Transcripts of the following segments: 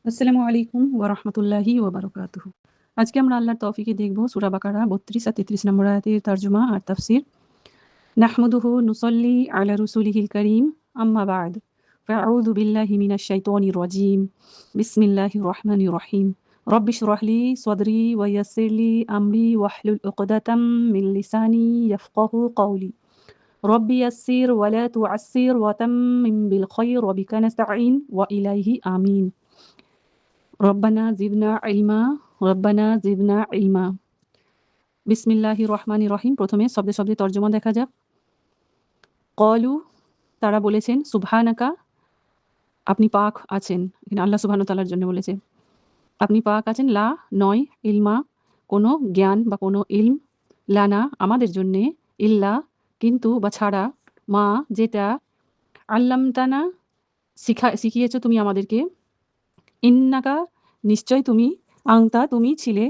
আসসালামু আলাইকুম ওয়া রাহমাতুল্লাহি ওয়া বারাকাতুহু। আজকে আমরা আল্লাহর তৌফিকে দেখব সূরা বাকারা ৩২ আর ৩৩ নম্বর আয়াতের তরজমা আর তাফসীর। নাহমাদুহু নুসাল্লি আলা রাসূলিহিল কারীম আম্মা বা'দ। ফাআউযু বিল্লাহি মিনাশ শাইতানির রাজীম। বিসমিল্লাহির রহমানির রহিম। রব্বি ইশরাহ লি সাদরি ওয়া ইয়াসসির লি আমরি ওয়াহলুল উকদাতাম মিন লিসানি ইয়াফকাহু কওলি। রব্বি ইয়াসসির ওয়া লা তু'আসসির ওয়া তাম্মিম বিল খায়র ওয়া বিকা নাস্তাঈন ওয়া ইলাইহি আমিন। রব্বানা জিদনা ইলমা, রব্বানা জিদনা ইলমা। বিসমিল্লাহির রহমানির রহিম। প্রথমে শব্দে শব্দে তর্জমা দেখা যাক। ক্বালু, তারা বলেছেন, সুবহানাকা, আপনি পাক আছেন। এখানে আল্লাহ সুবহানাহু ওয়া তাআলার জন্য বলেছে। আপনি পাক আছেন, লা নয়, ইলমা কোনো জ্ঞান বা কোনো ইলম, লানা আমাদের জন্যে, ইল্লা কিন্তু বা ছাড়া, মা যেটা, আল্লামতানা শিখিয়েছ তুমি আমাদেরকে, ইন্নাকা নিশ্চয় তুমি, আংতা তুমি ছিলে,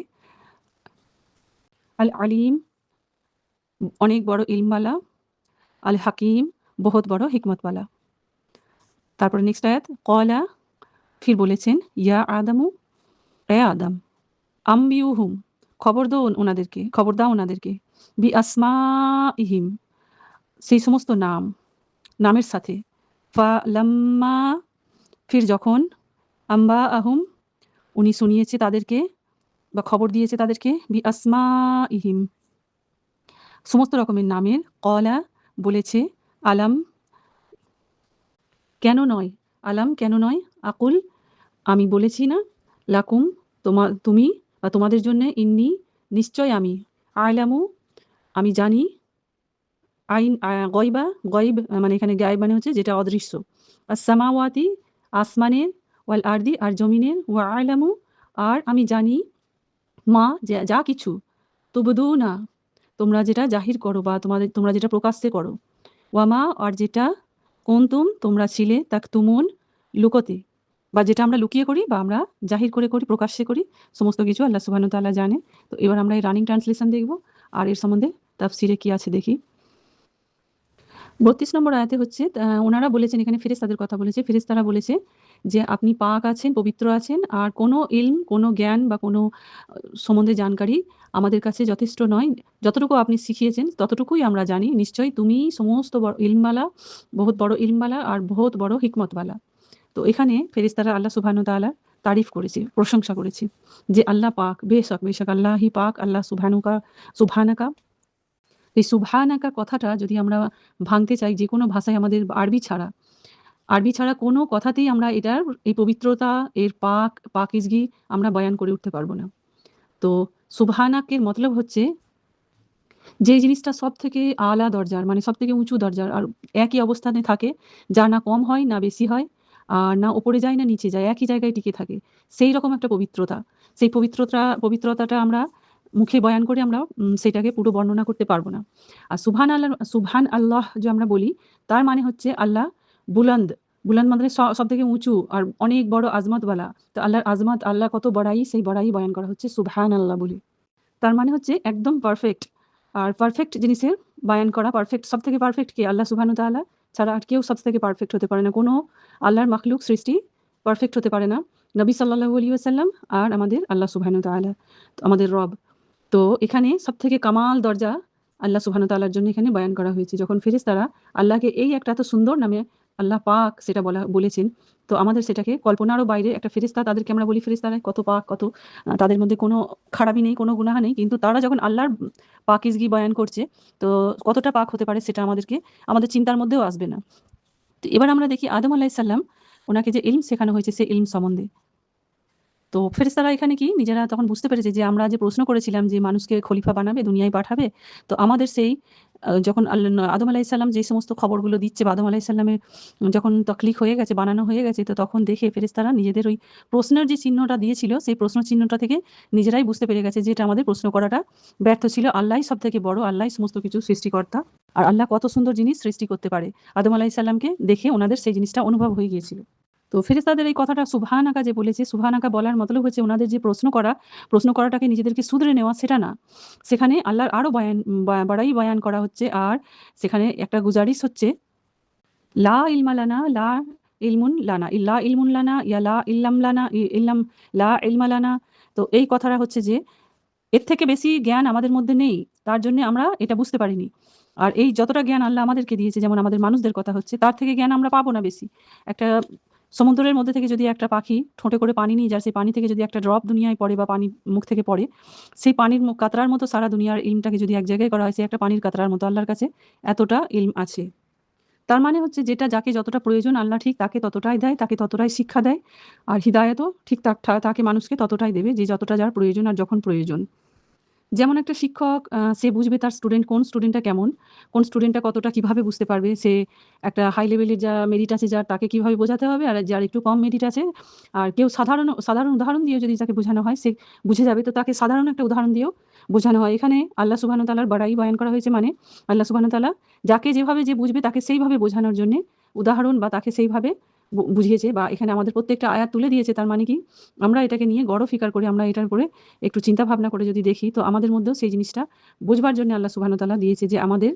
আল আলিম অনেক বড় ইলমওয়ালা, আল হাকিম বহুত বড় হিকমতওয়ালা। তারপরে নেক্সট আয়াত, ক্বালা ফির বলেছেন, ইয়া আদামু, এ আদম, আম্বিউহুম খবর দাও ওনাদেরকে, বি আসমাইহিম সেই সমস্ত নামের সাথে, ফালাম্মা ফির যখন, আম্বা আহুম উনি শুনিয়েছে তাদেরকে বা খবর দিয়েছে তাদেরকে, বি আসমাইহিম সমস্ত রকমের নামের, ক্বালা বলেছে, আলাম কেন নয়, আলাম কেন নয়, আকুল আমি বলেছি না, লাকুম তুমি বা তোমাদের জন্য, ইন্নি নিশ্চয় আমি, আলামু আমি জানি, আইন গয়বা গয়ব মানে এখানে গায়েব মানে হচ্ছে যেটা অদৃশ্য, আসসামাওয়াতি আসমানের, ওয়াল আরদি আর জমিনের, ওয়া আলামু আর আমি জানি, মা যা কিছু, তুবদুনা তোমরা যেটা জাহির করো বা তোমরা যেটা প্রকাশ্যে করো, ওয়ামা আর যেটা, কুনতুম তোমরা ছিলে, তাকতুমুন লুকোতে বা যেটা আমরা লুকিয়ে করি বা আমরা জাহির করে করি, প্রকাশ্যে করি, সমস্ত কিছু আল্লাহ সুবহানাহু ওয়া তাআলা জানে। তো এবার আমরা এই রানিং ট্রান্সলেশন দেখব আর এর সম্বন্ধে তাফসিরে কি আছে দেখি। ৩২ নম্বর আয়াতে হচ্ছে ওনারা বলেছেন, এখানে ফেরেশতাদের কথা বলেছে, ফেরেশতারা বলেছে যে আপনি পাক আছেন, পবিত্র আছেন, আর কোনো ইলম, কোনো জ্ঞান বা কোনো সম্বন্ধে জানকারি আমাদের কাছে যথেষ্ট নয়। যতটুকু আপনি শিখিয়েছেন ততটুকুই আমরা জানি। নিশ্চয়ই তুমিই সমস্ত বড় ইলমওয়ালা, বহুত বড় ইলমওয়ালা আর বহুত বড় হিকমতওয়ালা। তো এখানে ফেরেশতারা আল্লাহ সুবহানাহু ওয়া তাআলার তারিফ করেছে, প্রশংসা করেছে যে আল্লাহ পাক, বেশক আল্লাহই পাক, আল্লাহ সুবহানাকা। এই সুবহানাকা কথাটা যদি আমরা ভাঙতে চাই যেকোনো ভাষায়, আমাদের আরবি ছাড়া কোনো কথাতেই আমরা এটার এই পবিত্রতা, এর পাকিজগি আমরা বয়ান করে উঠতে পারবো না। তো সুবহানাকের মতলব হচ্ছে যে জিনিসটা সবথেকে আলা দরজার, মানে সবথেকে উঁচু দরজার, আর একই অবস্থানে থাকে, যা না কম হয় না বেশি হয়, আর না উপরে যায় না নিচে যায়, একই জায়গায় টিকে থাকে, সেই রকম একটা পবিত্রতা। সেই পবিত্রতাটা আমরা মুখে বয়ান করে আমরা সেটাকে পুরো বর্ণনা করতে পারবো না। আর সুবহান আল্লাহ যে আমরা বলি, তার মানে হচ্ছে আল্লাহ বুলন্দ। বুলন্দ মানে সবথেকে উঁচু আর অনেক বড় আজমতওয়ালা। তো আল্লাহর আজমত, আল্লাহ কত বড়াই, সেই বড়াই বয়ান করা হচ্ছে সুবহান আল্লাহ বলে। তার মানে হচ্ছে একদম পারফেক্ট। আর পারফেক্ট জিনিসের বায়ান করা, পারফেক্ট সবথেকে পারফেক্ট কে? আল্লাহ সুবহানাহু ওয়া তাআলা ছাড়া আর কেউ সবথেকে পারফেক্ট হতে পারে না। কোনো আল্লাহর মাখলুক সৃষ্টি পারফেক্ট হতে পারে না। নবী সাল্লাল্লাহু আলাইহি ওয়াসাল্লাম আর আমাদের আল্লাহ সুবহানাহু ওয়া তাআলা, আমাদের রব। তো এখানে সবথেকে কামাল দরজা আল্লাহ সুবহানাহু ওয়া তাআলার জন্য এখানে বয়ান করা হয়েছে। যখন ফেরেশতারা আল্লাহকে এই একটা এত সুন্দর নামে আল্লাহ পাক সেটা বলেছেন, তো আমাদের সেটাকে কল্পনারও বাইরে। একটা ফেরেশতা, তাদেরকে আমরা বলি ফেরেশতারা কত পাক, কত তাদের মধ্যে কোনো খারাপই নেই, কোনো গুনাহ নেই। কিন্তু তারা যখন আল্লাহর পাকিজগি বয়ান করছে, তো কতটা পাক হতে পারে সেটা আমাদের চিন্তার মধ্যেও আসবে না। তো এবার আমরা দেখি আদম আলাইহিস সালাম, ওনাকে যে ইলম শেখানো হয়েছে সেই ইলম সম্বন্ধে। তো ফেরেশতারা এখানে কি নিজেরা তখন বুঝতে পেরেছে যে আমরা যে প্রশ্ন করেছিলাম যে মানুষকে খলিফা বানাবে, দুনিয়ায় পাঠাবে। তো আমাদের সেই যখন আদম আলাইহিস সালাম যে সমস্ত খবরগুলো দিচ্ছে বা আদম আলাইহিস সালামের যখন তখলিক হয়ে গেছে, বানানো হয়ে গেছে, তো তখন দেখে ফেরেশতারা নিজেদের ওই প্রশ্নের যে চিহ্নটা দিয়েছিল, সেই প্রশ্ন চিহ্নটা থেকে নিজেরাই বুঝতে পেরে গেছে যে এটা আমাদের প্রশ্ন করাটা ব্যর্থ ছিল। আল্লাহই সবথেকে বড়, আল্লাহই সমস্ত কিছু সৃষ্টিকর্তা। আর আল্লাহ কত সুন্দর জিনিস সৃষ্টি করতে পারে। আদম আলাইহিস সালামকে দেখে ওনাদের সেই জিনিসটা অনুভব হয়ে গিয়েছিল। তো ফেরেশতাদের এই কথাটা সুবহানাকা যে বলেছে, সুবহানাকা বলার মতলব হচ্ছে ওনাদের যে প্রশ্ন করাটাকে নিজেদেরকে শুধরে নেওয়া, সেটা না। সেখানে আল্লাহর আরো বাড়াই বয়ান করা হচ্ছে। আর সেখানে একটা গুজারিশ হচ্ছে, লা ইলমা লানা, ইলমুন লানা, লা ইলমুন লানা ইয়া লা ইল্লাম লানা ইল্লাম লা ইলমা লানা। তো এই কথাটা হচ্ছে যে এর থেকে বেশি জ্ঞান আমাদের মধ্যে নেই। তার জন্যে আমরা এটা বুঝতে পারিনি। আর এই যতটা জ্ঞান আল্লাহ আমাদেরকে দিয়েছে, যেমন আমাদের মানুষদের কথা হচ্ছে, তার থেকে জ্ঞান আমরা পাবো না বেশি। একটা সমুদ্রের মধ্যে থেকে যদি একটা পাখি ঠোঁটে করে পানি নিয়ে যায়, সেই পানি থেকে যদি একটা ড্রপ দুনিয়ায় পড়ে বা পানি মুখ থেকে পড়ে, সেই পানির কাতরার মতো সারা দুনিয়ার ইলমটাকে যদি এক জায়গায় করা হয়, সে একটা পানির কাতরার মতো আল্লাহর কাছে এতটা ইলম আছে। তার মানে হচ্ছে যেটা যাকে যতটা প্রয়োজন আল্লাহ ঠিক তাকে ততটাই দেয়, তাকে ততটাই শিক্ষা দেয়। আর হিদায়াতও ঠিক তাকে মানুষকে ততটাই দেবে যে যতটা যার প্রয়োজন আর যখন প্রয়োজন। যেমন একটা শিক্ষক সে বুঝবে তার কোন স্টুডেন্টটা কেমন, কোন স্টুডেন্টটা কতটা কিভাবে বুঝতে পারবে। সে একটা হাই লেভেলের যা মেরিট আছে যার, তাকে কিভাবে বোঝাতে হবে, আর যার একটু কম মেরিট আছে আর কেউ সাধারণ উদাহরণ দিয়েও যদি তাকে বোঝানো হয় সে বুঝে যাবে, তো তাকে সাধারণ একটা উদাহরণ দিয়েও বোঝানো হয়। এখানে আল্লাহ সুবহানাহু ওয়া তাআলার বাড়াই বয়ান করা হয়েছে, মানে আল্লাহ সুবহানাহু ওয়া তাআলা যাকে যেভাবে যে বুঝবে তাকে সেইভাবে বোঝানোর জন্যে উদাহরণ বা তাকে সেইভাবে বুঝিয়েছে, বা এখানে আমাদের প্রত্যেকটা আয়াত তুলে দিয়েছে। তার মানে কি, আমরা এটাকে নিয়ে গড় ফিকার করে আমরা এটার উপরে একটু চিন্তা ভাবনা করে যদি দেখি, তো আমাদের মধ্যেও সেই জিনিসটা বুঝবার জন্য আল্লাহ সুবহানাহু ওয়া তাআলা দিয়েছে যে আমাদের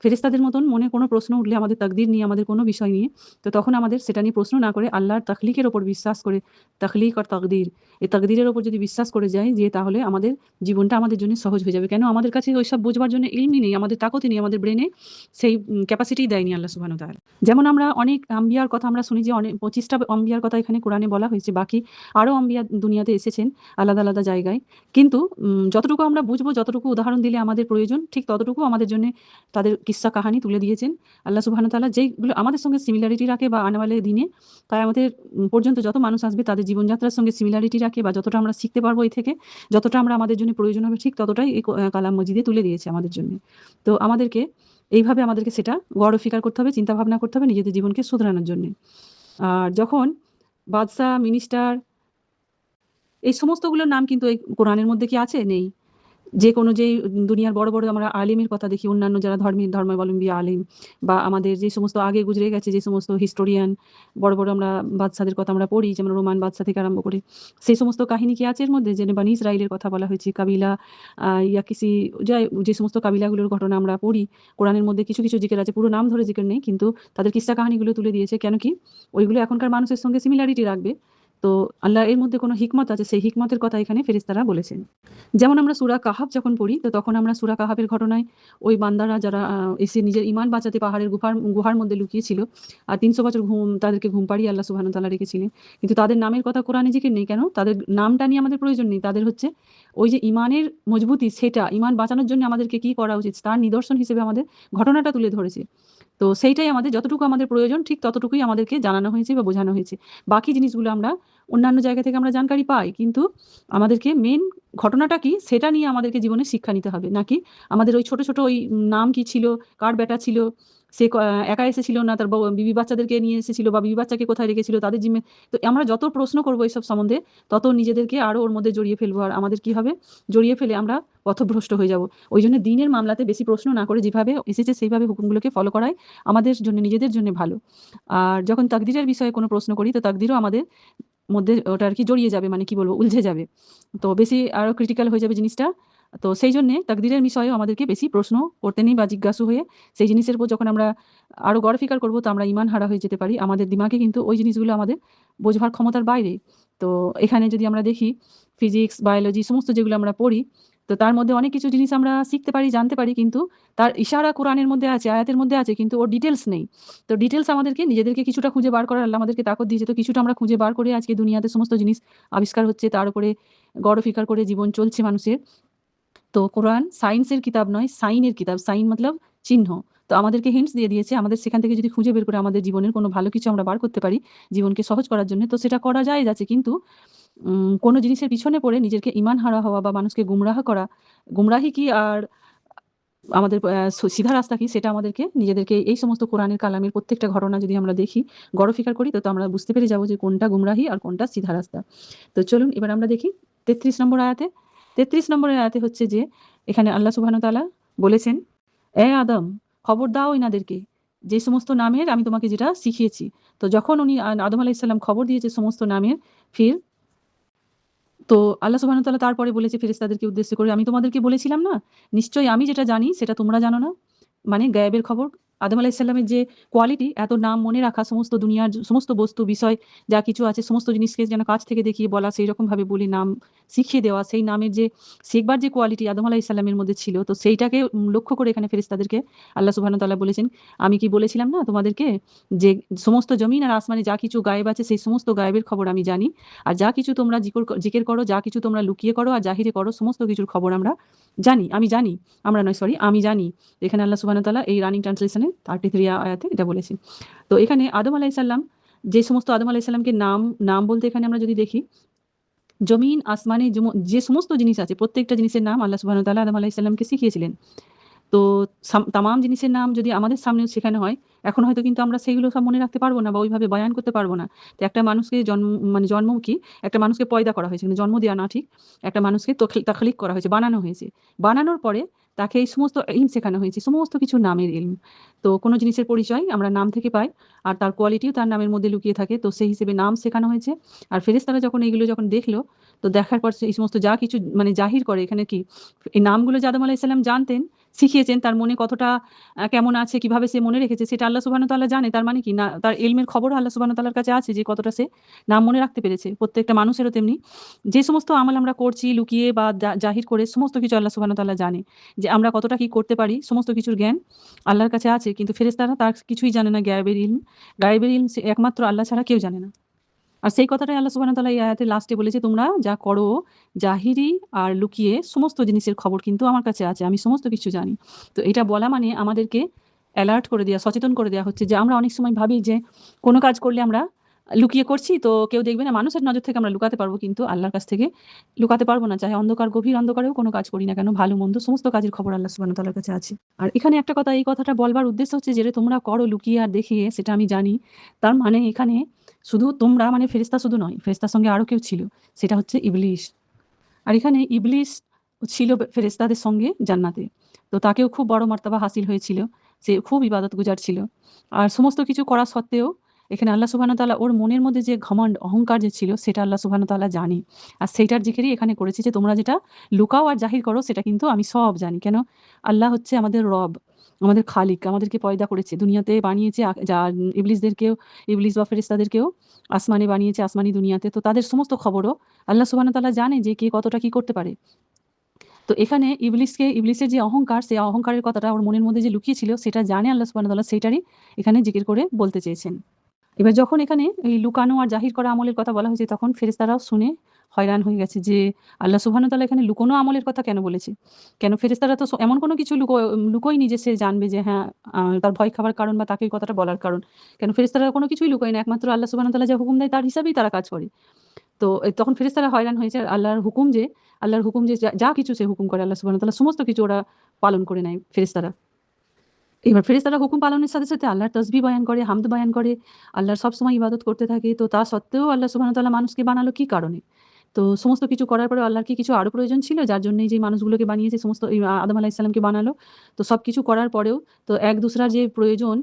ফেরেশতাদের মতন মনে কোনো প্রশ্ন উঠলে, আমাদের তাকদীর নিয়ে, আমাদের কোনো বিষয় নিয়ে, তো তখন আমাদের সেটা নিয়ে প্রশ্ন না করে আল্লাহর তাখলিকের উপর বিশ্বাস করে, তাখলিক আর তাকদীর, এই তাকদীরের উপর যদি বিশ্বাস করে যাই, যে তাহলে আমাদের জীবনটা আমাদের জন্য সহজ হয়ে যাবে। কেন আমাদের কাছে ওইসব বুঝবার জন্য ইলমই নেই, আমাদের তাকতই নেই, আমাদের ব্রেনে সেই ক্যাপাসিটি দেয়নি আল্লাহ সুবহানাহু ওয়া তাআলা। যেমন আমরা অনেক আম্বিয়ার কথা আমরা শুনি যে অনেক 25টা আম্বিয়ার কথা এখানে কোরআনে বলা হয়েছে, বাকি আরও আম্বিয়া দুনিয়াতে এসেছেন আলাদা আলাদা জায়গায়। কিন্তু যতটুকু আমরা বুঝবো, যতটুকু উদাহরণ দিলে আমাদের প্রয়োজন, ঠিক ততটুকু আমাদের জন্যে তাদের কিস্সা কাহানি তুলে দিয়েছেন আল্লাহ সুবহানাহু ওয়া তাআলা। যেইগুলো আমাদের সঙ্গে সিমিলারিটি রাখে বা আনে ওয়ালে দিনে কিয়ামতের পর্যন্ত যত মানুষ আসবে তাদের জীবনযাত্রার সঙ্গে সিমিলারিটি রাখে, বা যতটা আমরা শিখতে পারবো এই থেকে, যতটা আমরা আমাদের জন্য প্রয়োজন হবে, ঠিক ততটাই এই কালাম মজিদে তুলে দিয়েছে আমাদের জন্য। তো আমাদেরকে এইভাবে আমাদেরকে সেটা গড় ও ফিকার করতে হবে, চিন্তা ভাবনা করতে হবে নিজেদের জীবনকে শুধরানোর জন্যে। আর যখন বাদশা, মিনিস্টার, এই সমস্তগুলোর নাম কিন্তু এই কোরআনের মধ্যে কি আছে? নেই। যেকোনো যেই দুনিয়ার বড়, বড় আমরা আলিমের কথা দেখি, অন্যান্য যারা ধর্মাবলম্বী আলিম, বা আমাদের যে সমস্ত আগে গুজরে গেছে যে সমস্ত হিস্টোরিয়ান, বড়, বড় আমরা বাদশাদের কথা আমরা পড়ি, যেমন রোমান বাদশা থেকে আরম্ভ করে। সেই সমস্ত কাহিনী কি আছে এর মধ্যে? যে বনী ইসরাইলের কথা বলা হয়েছে, কাবিলা ইয়া কিসি, যে সমস্ত কাবিলাগুলোর ঘটনা আমরা পড়ি, কোরআনের মধ্যে কিছু, কিছু জিকির আছে, পুরো নাম ধরে জিকির নেই, কিন্তু তাদের কিস্সা কাহিনীগুলো তুলে দিয়েছে। কেন কি? ওইগুলো এখনকার মানুষের সঙ্গে সিমিলারিটি রাখবে। তো আল্লাহ এর মধ্যে কোনো হিকমত আছে, সেই হিকমতের কথা এখানে ফেরেশতারা বলেছেন। যেমন আমরা সূরা কাহাফ যখন পড়ি, তো তখন আমরা সূরা কাহাফের ঘটনায় ওই বান্দারা যারা এসে নিজের ঈমান বাঁচাতে পাহাড়ের গুহার মধ্যে লুকিয়েছিল, আর ৩০০ বছর তাদেরকে ঘুম পাড়িয়ে আল্লাহ সুবহানাহু ওয়া তাআলা রেখেছিলেন। কিন্তু তাদের নামের কথা কোরআনে জিকির নেই। কেন? তাদের নামটা নিয়ে আমাদের প্রয়োজন নেই। তাদের হচ্ছে ওই যে ঈমানের মজবুতি, সেটা ঈমান বাঁচানোর জন্য আমাদেরকে কি করা উচিত, তার নিদর্শন হিসেবে আমাদের ঘটনাটা তুলে ধরেছে। তো সেইটাই আমাদের যতটুকু আমাদের প্রয়োজন, ঠিক ততটুকুই আমাদেরকে জানানো হয়েছে বা বোঝানো হয়েছে। বাকি জিনিসগুলো আমরা অন্যান্য জায়গা থেকে আমরা জানকারি পাই, কিন্তু আমাদেরকে মেইন ঘটনাটা কি সেটা নিয়ে আমাদেরকে জীবনে শিক্ষা নিতে হবে। নাকি আমাদের ওই ছোট, ছোট ওই নাম কি ছিল, কার বেটা ছিল, সে একা এসেছিল না তার বিবি বাচ্চাদেরকে নিয়ে এসেছিল, বা বিবি বাচ্চাকে কোথায় রেখেছিল, তাদের জিম্মে। তো আমরা যত প্রশ্ন করব এইসব সম্বন্ধে, তত নিজেদেরকে আরো ওর মধ্যে জড়িয়ে ফেলবো। আর আমাদের কি হবে? জড়িয়ে ফেলে আমরা পথভ্রষ্ট হয়ে যাব। ওইজন্য দ্বীনের মামলাতে বেশি প্রশ্ন না করে যেভাবে এসেছে সেইভাবে হুকুমগুলোকে ফলো করাই আমাদের জন্য, নিজেদের জন্য ভালো। আর যখন তাকদীরের বিষয়ে কোনো প্রশ্ন করি, তো তাকদীরও আমাদের মধ্যে ওটা আরকি জড়িয়ে যাবে, মানে কি বলবো, উলঝে যাবে। তো বেশি আরো ক্রিটিক্যাল হয়ে যাবে জিনিসটা। তো সেইজন্যে তাকদীরের বিষয়েও আমাদেরকে বেশি প্রশ্ন করতে নেই বা জিজ্ঞাসু হয়ে সেই জিনিসের উপর যখন আমরা আরো গড় ফিকার করব, তো আমরা ঈমান হারা হয়ে যেতে পারি। আমাদের দিমাগে কিন্তু ওই জিনিসগুলো আমাদের বোঝবার ক্ষমতার বাইরে। তো এখানে যদি আমরা দেখি ফিজিক্স, বায়োলজি সমস্ত যেগুলো আমরা পড়ি, তো তার মধ্যে অনেক কিছু জিনিস আমরা শিখতে পারি, জানতে পারি, কিন্তু তার ইশারা কোরআনের মধ্যে আছে, আয়াতের মধ্যে আছে, কিন্তু ওর ডিটেইলস নেই। তো ডিটেইলস আমাদেরকে নিজেদেরকে কিছুটা খুঁজে বার করার আল্লাহ আমাদেরকে তাকত দিয়েছে। তো কিছুটা আমরা খুঁজে বার করে আজকে দুনিয়াতে সমস্ত জিনিস আবিষ্কার হচ্ছে, তার উপরে গড় ফিকার করে জীবন চলছে মানুষের। তো কোরআন সায়েন্সের কিতাব নয়, সাইনের কিতাব। সাইন মতলব চিহ্ন। তো আমাদেরকে হিন্টস দিয়ে দিয়েছে। আমাদের সেখান থেকে যদি খুঁজে বের করে আমাদের জীবনের কোনো ভালো কিছু আমরা বার করতে পারি, জীবনকে সহজ করার জন্য, তো সেটা করা যায় যাচ্ছে। কিন্তু কোনো জিনিসের পিছনে পড়ে নিজেকে ঈমান হারা হওয়া বা মানুষকে গুমরাহ করা, গুমরাহি কি আর আমাদের সিধা রাস্তা কি, সেটা আমাদেরকে নিজেদেরকে এই সমস্ত কোরআনের কালামের প্রত্যেকটা ঘটনা যদি আমরা দেখি, গড় ফিকার করি, তো আমরা বুঝতে পেরে যাব যে কোনটা গুমরাহি আর কোনটা সিধা রাস্তা। তো চলুন এবার আমরা দেখি ৩৩ নম্বর আয়াতে। ৩৩ নম্বরের আয়াতে হচ্ছে যে এখানে আল্লাহ সুবহানাহু ওয়া তাআলা বলেছেন, "এ আদম, খবর দাও ইনাদেরকে যে সমস্ত নামের আমি তোমাকে যেটা শিখিয়েছি।" তো যখন উনি আদম আলাইহিস সালাম খবর দিয়েছে সমস্ত নামের, ফির তো আল্লাহ সুবহানাহু ওয়া তাআলা তারপরে বলেছে ফেরেশতাদেরকে উদ্দেশ্য করে, "আমি তোমাদেরকে বলেছিলাম না? নিশ্চয়ই আমি যেটা জানি সেটা তোমরা জানো না।" মানে গায়েবের খবর আদম আলাইহিস যে কোয়ালিটি, এত নাম মনে রাখা, সমস্ত দুনিয়ার সমস্ত বস্তু, বিষয় যা কিছু আছে সমস্ত জিনিসকে যেন কাছ থেকে দেখিয়ে বলা, সেইরকমভাবে বলে নাম শিখিয়ে দেওয়া, সেই নামের যে শিখবার যে কোয়ালিটি আদম আলাইহিস মধ্যে ছিল, তো সেইটাকে লক্ষ্য করে এখানে ফেরেশতাদেরকে আল্লাহ সুবহানাহু ওয়া তাআলা বলেছেন, আমি কি বলেছিলাম না তোমাদেরকে যে সমস্ত জমিন আর আসমানে যা কিছু গায়েব আছে সেই সমস্ত গায়েবের খবর আমি জানি, আর যা কিছু তোমরা জিকির করো, যা কিছু তোমরা লুকিয়ে করো আর জাহিরে করো, সমস্ত কিছুর খবর আমরা জানি। আমরা নয়, সরি, আমি জানি। এখানে আল্লাহ সুবহানাহু ওয়া তাআলা এই রানিং ট্রান্সলেশনে 33 আয়াতে এটা বলেছেন। তো এখানে আদম আলাইহিস যে সমস্ত আদম আলাইহিস নাম নাম বলতে এখানে আমরা যদি দেখি, জমিন আসমানে যে সমস্ত জিনিস আছে প্রত্যেকটা জিনিসের নাম আল্লাহ সুবহানাহু ওয়া তাআলা আদম আলাইহিস শিখিয়েছিলেন। তো তামাম জিনিসের নাম যদি আমাদের সামনেও শেখানো হয়, এখন হয়তো কিন্তু আমরা সেইগুলো সব মনে রাখতে পারবো না বা ওইভাবে বয়ান করতে পারবো না। তো একটা মানুষকে জন্ম কি, একটা মানুষকে পয়দা করা হয়েছে, কিন্তু জন্ম দেওয়া না ঠিক। একটা মানুষকে তাখলিক করা হয়েছে, বানানো হয়েছে। বানানোর পরে তাকে এই সমস্ত ইলম শেখানো হয়েছে, সমস্ত কিছু নামের ইলম। তো কোনো জিনিসের পরিচয় আমরা নাম থেকে পাই, আর তার কোয়ালিটিও তার নামের মধ্যে লুকিয়ে থাকে। তো সেই হিসেবে নাম শেখানো হয়েছে। আর ফেরেশতারা যখন এগুলো যখন দেখলো, তো দেখার পর এই সমস্ত যা কিছু জাহির করে এখানে কি, এই নামগুলো যে আদম আলাইহিস সালাম জানতেন, শিখিয়েছেন, তার মনে কতটা কেমন আছে, কিভাবে সে মনে রেখেছে সেটা আল্লাহ সুবহানাহু ওয়া তাআলা জানে। তার মানে কি না, তার ইলমের খবরও আল্লাহ সুবহানাহু ওয়া তাআলার কাছে আছে যে কতটা সে নাম মনে রাখতে পেরেছে। প্রত্যেকটা মানুষেরও তেমনি যে সমস্ত আমল আমরা করছি লুকিয়ে বা জাহির করে, সমস্ত কিছু আল্লাহ সুবহানাহু ওয়া তাআলা জানে। যে আমরা কতটা কি করতে পারি, সমস্ত কিছুর জ্ঞান আল্লাহর কাছে আছে। কিন্তু ফেরেশতারা তার কিছুই জানে না, গায়েবের ইলম। গায়েবের ইলম সে একমাত্র আল্লাহ ছাড়া কেউ জানে না। আর সেই কথাটাই আল্লাহ সুবহানাহু ওয়া তাআলা এই আয়াতের লাস্টে বলেছে, তোমরা যা করো জাহিরি আর লুকিয়ে সমস্ত জিনিসের খবর কিন্তু আমার কাছে আছে, আমি সমস্ত কিছু জানি। তো এটা বলা মানে আমাদেরকে অ্যালার্ট করে দেয়া, সচেতন করে দেয়া হচ্ছে যে আমরা অনেক সময় ভাবি যে কোনো কাজ করলে আমরা লুকিয়ে করছি তো কেউ দেখবে না, মানুষের নজর থেকে আমরা লুকাতে পারবো, কিন্তু আল্লাহর কাছ থেকে লুকাতে পারবো না। চাহে অন্ধকার, গভীর অন্ধকারেও কোনো কাজ করি না কেন, ভালো মন্দ সমস্ত কাজের খবর আল্লাহ সুবহানাহু ওয়া তাআলার কাছে আছে। আর এখানে একটা কথা, এই কথাটা বলবার উদ্দেশ্য হচ্ছে যে তোমরা করো লুকিয়ে আর দেখিয়ে, সেটা আমি জানি। তার মানে এখানে শুধু তোমরা মানে ফেরেশতা শুধু নয়, ফেরেশতার সঙ্গে আরো কেউ ছিল, সেটা হচ্ছে ইবলিস। আর এখানে ইবলিস ছিল ফেরেশতাদের সঙ্গে জান্নাতে। তো তাকেও খুব বড় মার্তাবা হাসিল হয়েছিল। সে খুব ইবাদতগুজার ছিল। আর সমস্ত কিছু করা সত্ত্বেও এখানে আল্লাহ সুবহানাহু ওয়া তাআলা ওর মনের মধ্যে যে ঘমন্ড, অহংকার যে ছিল সেটা আল্লাহ সুবহানাহু ওয়া তাআলা জানে। আর সেইটার জিকিরই এখানে করেছে যে তোমরা যেটা লুকাও আর জাহির করো সেটা কিন্তু আমি সব জানি। কেন? আল্লাহ হচ্ছে আমাদের রব, আমাদের খালিক, আমাদেরকে পয়দা করেছে, দুনিয়াতে বানিয়েছে, যা ইবলিসদেরকেও, ইবলিস বা ফেরেশতাদেরকেও আসমানে বানিয়েছে, আসমানি দুনিয়াতে। তো তাদের সমস্ত খবরও আল্লাহ সুবহানাহু ওয়া তাআলা জানে যে কে কতটা কি করতে পারে। তো এখানে ইবলিসের যে অহংকার, সেই অহংকারের কথাটা ওর মনের মধ্যে যে লুকিয়ে ছিল সেটা জানে আল্লাহ সুবহানাহু ওয়া তাআলা, সেইটারই এখানে জিকির করে বলতে চেয়েছেন। এবার যখন এখানে এই লুকানো আর জাহির করা আমলের কথা বলা হয়েছে, তখন ফেরেশতারাও শুনে হয়রান হয়ে গেছে যে আল্লাহ সুবহানাহু ওয়া তাআলা এখানে লুকোনো আমলের কথা কেন বলেছে? কেন ফেরেশতারা তো এমন কোনো কিছু লুকোয়নি যে সে জানবে যে হ্যাঁ, তার ভয় খাবার কারণ বা তাকে এই কথাটা বলার কারণ। কেন ফেরেশতারা কোনো কিছুই লুকোয় না। একমাত্র আল্লাহ সুবহানাহু ওয়া তাআলা যা হুকুম দেয় তার হিসাবেই তারা কাজ করে। তো তখন ফেরেশতারা হয়রান হয়েছে। আল্লাহর হুকুম যে যা কিছু সে হুকুম করে আল্লাহ সুবহানাহু ওয়া তাআলা সমস্ত কিছু ওরা পালন করে নেয় ফেরেশতারা। এবার ফেরেশতারা হুকুম পালনের সাথে, সাথে আল্লাহর তাসবিহ বয়ান করে, হামদ বয়ান করে, আল্লাহর সবসময় ইবাদত করতে থাকে। তো তা সত্ত্বেও আল্লাহ সুবহানাহু ওয়া তাআলা মানুষকে বানালো কি কারণে? তো সমস্ত কিছু করার পরেও আল্লাহর কি কিছু আরো প্রয়োজন ছিল? যার জন্য এই যে মানুষগুলোকে বানিয়েছে, সমস্ত এই আদম আলাইহিস সালামকে বানালো। তো সবকিছু করার পরেও তো এক দুসরার যে প্রয়োজন,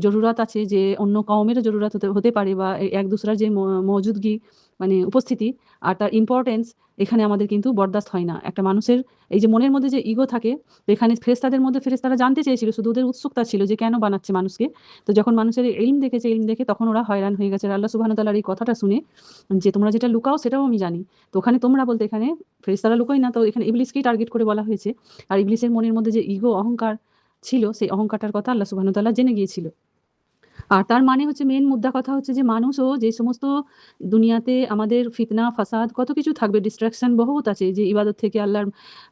জরুরাত আছে, যে অন্য কওমেরও জরুরাত হতে হতে পারে, বা এক দুসরার যে মওজুদগি মানে উপস্থিতি আর তার ইম্পোর্টেন্স, এখানে আমাদের কিন্তু বরদাস্ত হয় না। একটা মানুষের এই যে মনের মধ্যে যে ইগো থাকে, তো এখানে ফেরেশতারা জানতে চেয়েছিল, শুধু ওদের উৎসুকতা ছিল যে কেন বানাচ্ছে মানুষকে। তো যখন মানুষের ইলম দেখেছে, ইলম দেখে তখন ওরা হয়রান হয়ে গেছে। আর আল্লাহ সুবহানাহু ওয়া তাআলার এই কথাটা শুনে যে তোমরা যেটা লুকাও সেটাও আমি জানি। তো ওখানে তোমরা বলতে এখানে ফেরেশতারা লুকোয় না, তো এখানে ইবলিসকেই টার্গেট করে বলা হয়েছে। আর ইবলিসের মনের মধ্যে যে ইগো, অহংকার ছিল, সেই অহংকারটার কথা আল্লাহ সুবহানাহু ওয়া তাআলা জেনে গিয়েছিল। আর তার মানে হচ্ছে মেইন মুদ্রা কথা হচ্ছে যে মানুষও যে সমস্ত দুনিয়াতে আমাদের ফিতনা, ফাসাদ কত কিছু থাকবে, ডিস্ট্রাকশন বহুত আছে, যে ইবাদত থেকে, আল্লাহর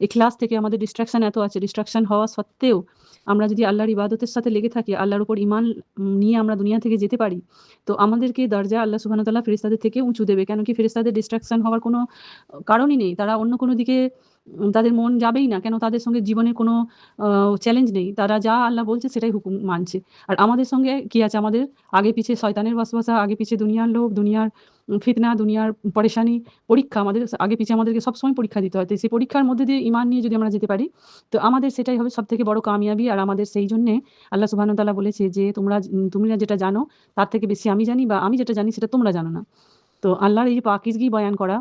ইখলাস থেকে আমাদের ডিস্ট্রাকশন এত আছে। ডিস্ট্রাকশন হওয়া সত্ত্বেও আমরা যদি আল্লাহর ইবাদতের সাথে লেগে থাকি, আল্লাহর উপর ঈমান নিয়ে আমরা দুনিয়া থেকে যেতে পারি, তো আমাদেরকে দরজা আল্লাহ সুবহানাহু ওয়া তাআলা ফেরেশতাদের থেকে উঁচু দেবে। কেন কি ফেরেশতাদের ডিস্ট্রাকশন হওয়ার কোনো কারণই নেই। তারা অন্য কোনো দিকে তাদের মন যাবেই না। কেন? তাদের সঙ্গে জীবনের কোনো আ চ্যালেঞ্জ নেই। তারা যা আল্লাহ বলছে সেটাই হুকুম মানছে। আর আমাদের সঙ্গে কি আছে? আমাদের আগে পিছে শয়তানের ওয়াসওয়াসা, আগে পিছে দুনিয়ার লোভ, দুনিয়ার ফিতনা, দুনিয়ার পেরেশানি, পরীক্ষা, আমাদের আগে পিছে আমাদেরকে সবসময় পরীক্ষা দিতে হয়। তো সেই পরীক্ষার মধ্যে দিয়ে ঈমান নিয়ে যদি আমরা যেতে পারি, তো আমাদের সেটাই হবে সবথেকে বড় কামিয়াবি। আর আমাদের সেইজন্যে আল্লাহ সুবহানাহু ওয়া তাআলা বলেছে যে তোমরা যেটা জানো তার থেকে বেশি আমি জানি, বা আমি যেটা জানি সেটা তোমরা জানো না। তো আল্লাহর এই যে পাকিজগি বয়ান করা,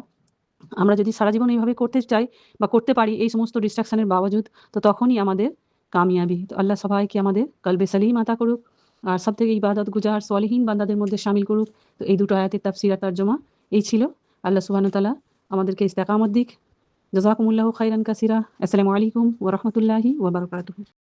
আমরা যদি সারা জীবন এইভাবে করতে চাই বা করতে পারি এই সমস্ত ডিস্ট্রাকশন এর বাবজুদ, তো তখনই আমাদের কামিয়াবি। তো আল্লাহ সবাইকে আমাদের কলবে সালিম আতা করুক আর সবথেকে ইবাদত গুজার সলিহীন বান্দাদের মধ্যে শামিল করুক। তো এই দুটো আয়াতের তাফসীর আর তরজমা এই ছিল। আল্লাহ সুবহানাহু ওয়া তাআলা আমাদেরকে ইস্তেকামত দিক। জাযাকুমুল্লাহু খাইরান কাসীরা। আসসালামু আলাইকুম ওয়া রাহমাতুল্লাহি ওয়া বারাকাতুহু।